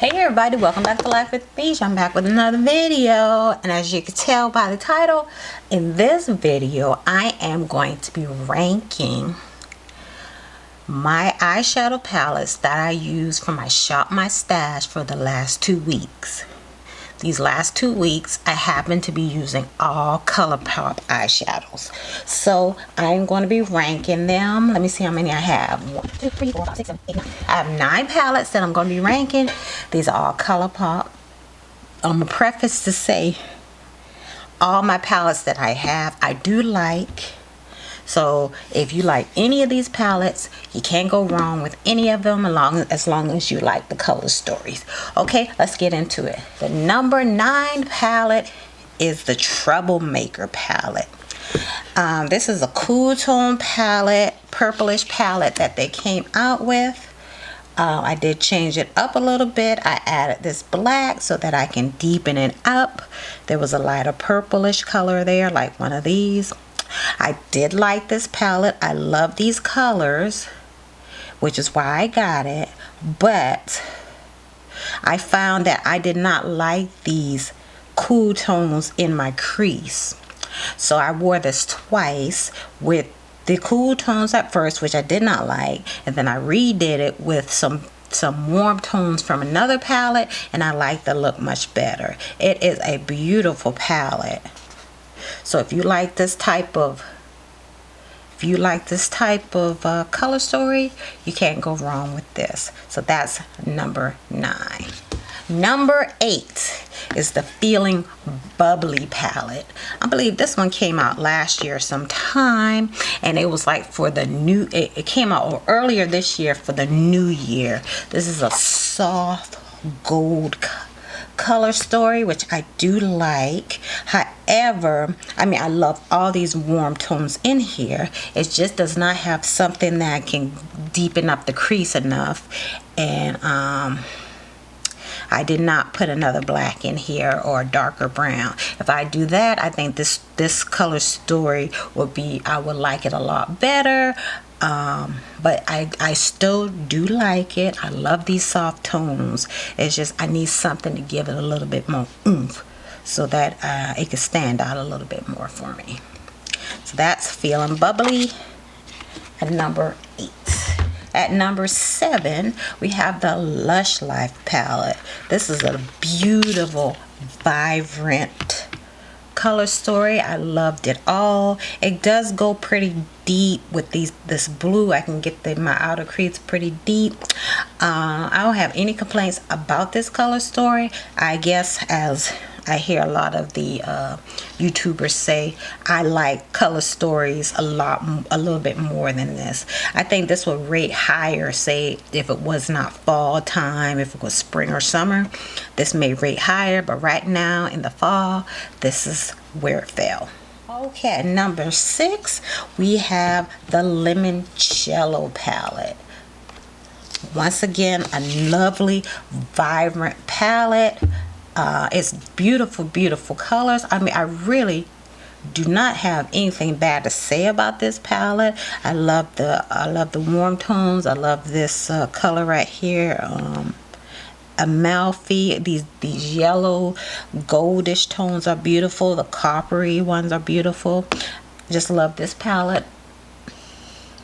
Hey everybody, welcome back to Life with Beach. I'm back with another video, and as you can tell by the title, in this video I am going to be ranking my eyeshadow palettes that I use for my Shop My Stash for the last 2 weeks. These last 2 weeks I happen to be using all ColourPop eyeshadows, so I'm going to be ranking them. Let me see how many I have. 1, 2, 3, 4, 5, 6, 7, 8, 9. I have 9 palettes that I'm going to be ranking. These are all ColourPop. I'm going to preface to say all my palettes that I have I do like. So if you like any of these palettes, you can't go wrong with any of them as long as you like the color stories. Okay, let's get into it. The number 9 palette is the Troublemaker palette. This is a cool tone palette, purplish palette that they came out with. I did change it up a little bit. I added this black so that I can deepen it up. There was a lighter purplish color there, like one of these. I did like this palette. I love these colors, which is why I got it, but I found that I did not like these cool tones in my crease. So I wore this twice with the cool tones at first, which I did not like, and then I redid it with some warm tones from another palette, and I like the look much better. It is a beautiful palette. So if you like this type of color story, you can't go wrong with this. So that's number 9. Number 8 is the Feeling Bubbly palette. I believe this one came out last year sometime, and it was like for the new, it came out earlier this year for the new year. This is a soft gold color story, which I do like. However, I love all these warm tones in here. It just does not have something that can deepen up the crease enough, and I did not put another black in here or a darker brown. If I do that, I think this color story would be, I would like it a lot better. But I still do like it. I love these soft tones. It's just I need something to give it a little bit more oomph so that it can stand out a little bit more for me. So that's Feeling Bubbly at number 8. At number 7, we have the Lush Life palette. This is a beautiful, vibrant color story. I loved it all. It does go pretty deep with this blue. I can get my outer crease pretty deep. I don't have any complaints about this color story. I guess, as I hear a lot of the YouTubers say, I like color stories a little bit more than this. I think this would rate higher, say if it was not fall time, if it was spring or summer, this may rate higher, but right now in the fall, this is where it fell. Okay, at number 6, we have the Limoncello palette. Once again, a lovely, vibrant palette. It's beautiful colors. I really do not have anything bad to say about this palette. I love the warm tones. I love this color right here, Amalfi. These yellow goldish tones are beautiful. The coppery ones are beautiful. Just love this palette.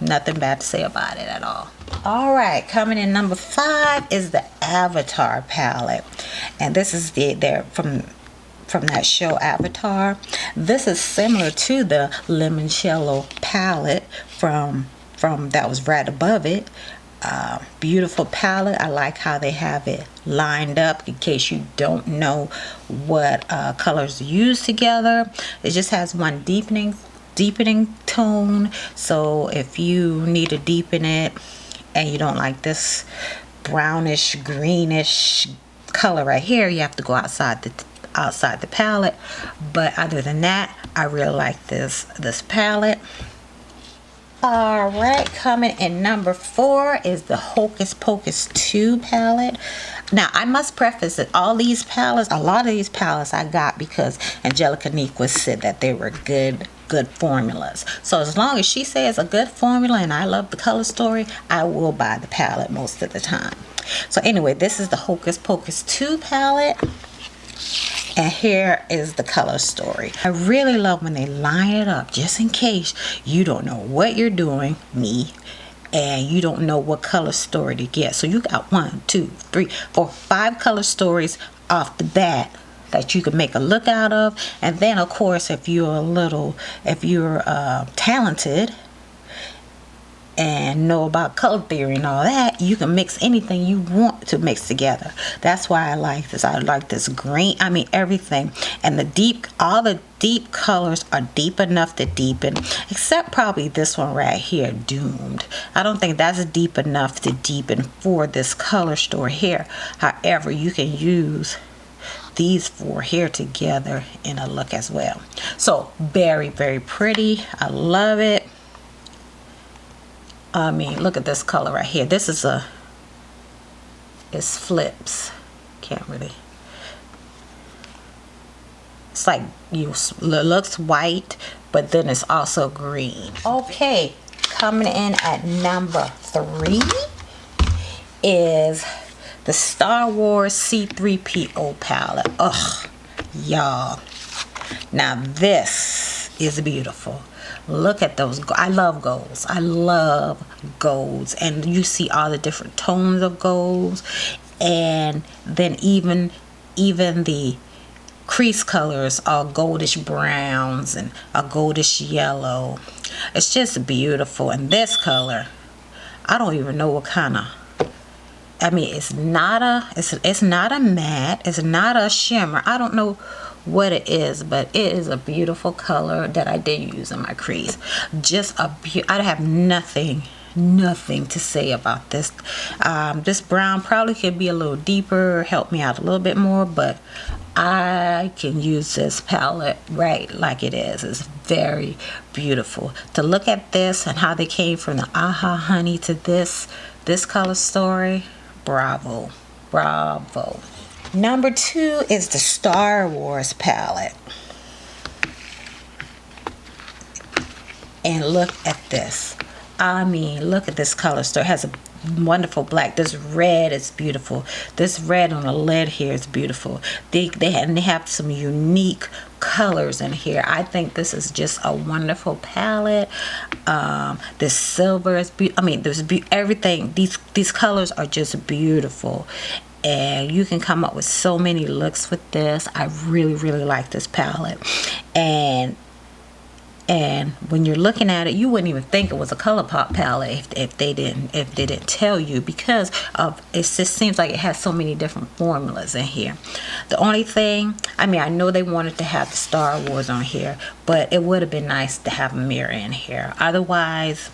Nothing bad to say about it at all. Alright, coming in number 5 is the Avatar palette, and this is from that show Avatar. This is similar to the Limoncello palette from that was right above it. Beautiful palette. I like how they have it lined up in case you don't know what colors used together. It just has one deepening tone, so if you need to deepen it and you don't like this brownish greenish color right here, you have to go outside the palette. But other than that, I really like this palette. Alright, coming in number 4 is the Hocus Pocus 2 palette. Now, I must preface that a lot of these palettes I got because Angelica Nequist said that they were good formulas. So as long as she says a good formula and I love the color story, I will buy the palette most of the time. So anyway, this is the Hocus Pocus 2 palette. And here is the color story. I really love when they line it up, just in case you don't know what you're doing, me, and you don't know what color story to get. So you got 1, 2, 3, 4, 5 color stories off the bat that you can make a look out of. And then of course, if you're talented and know about color theory and all that, you can mix anything you want to mix together. That's why I like this. I like this green, I mean everything. And all the deep colors are deep enough to deepen, except probably this one right here, Doomed. I don't think that's deep enough to deepen for this color story here. However, you can use these 4 here together in a look as well. So very, very pretty. I love it. I mean, look at this color right here. This is it flips. Can't really. It's like looks white, but then it's also green. Okay, coming in at number 3 is the Star Wars C3PO palette. Ugh, y'all. Now this is beautiful. Look at those. I love golds. I love golds. And you see all the different tones of golds. And then even the crease colors are goldish browns and a goldish yellow. It's just beautiful. And this color, I don't even know what kind of. I mean, it's not a matte. It's not a shimmer. I don't know what it is, but it is a beautiful color that I did use in my crease. Just I have nothing to say about this. This brown probably could be a little deeper, help me out a little bit more, but I can use this palette right like it is. It's very beautiful. To look at this and how they came from the Aha Honey to this color story, bravo, bravo. Number 2 is the Star Wars palette. And look at this. I mean, look at this color story. It has a wonderful black. This red is beautiful. This red on the lid here is beautiful. They have some unique colors in here. I think this is just a wonderful palette. This silver is I mean, there's everything. These colors are just beautiful. And you can come up with so many looks with this. I really, really like this palette. And when you're looking at it, you wouldn't even think it was a ColourPop palette if they didn't tell you, because of it just seems like it has so many different formulas in here. The only thing, I mean, I know they wanted to have the Star Wars on here, but it would have been nice to have a mirror in here. Otherwise,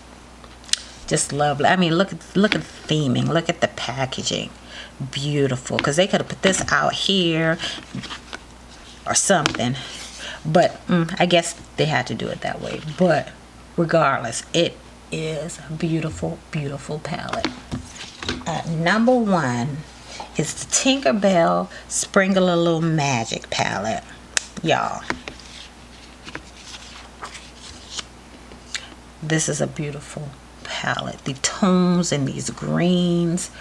just lovely. I mean, look at the theming, look at the packaging. Beautiful, because they could have put this out here or something, but I guess they had to do it that way. But regardless, it is a beautiful, beautiful palette. Number 1 is the Tinkerbell Sprinkle a Little Magic palette, y'all. This is a beautiful palette. The tones and these greens,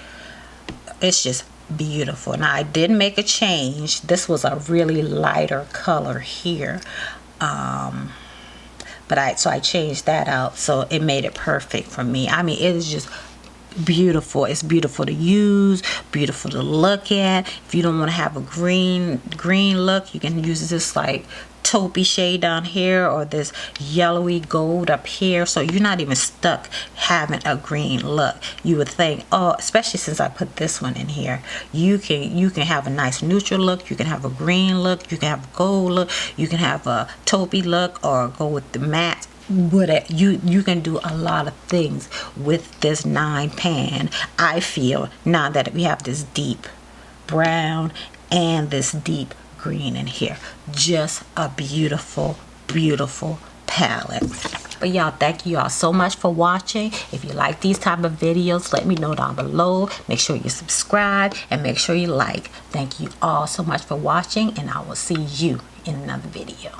it's just beautiful. Now I did make a change. This was a really lighter color here, but I changed that out, so it made it perfect for me. I mean, it is just beautiful. It's beautiful to use, beautiful to look at. If you don't want to have a green look, you can use this like taupey shade down here, or this yellowy gold up here, so you're not even stuck having a green look. You would think, oh, especially since I put this one in here, you can have a nice neutral look, you can have a green look, you can have a gold look, you can have a taupey look, or go with the matte. Whatever, you can do a lot of things with this 9 pan. I feel now that we have this deep brown and this deep green in here, just a beautiful, beautiful palette. But y'all, thank you all so much for watching. If you like these type of videos, let me know down below. Make sure you subscribe and make sure you like. Thank you all so much for watching, and I will see you in another video.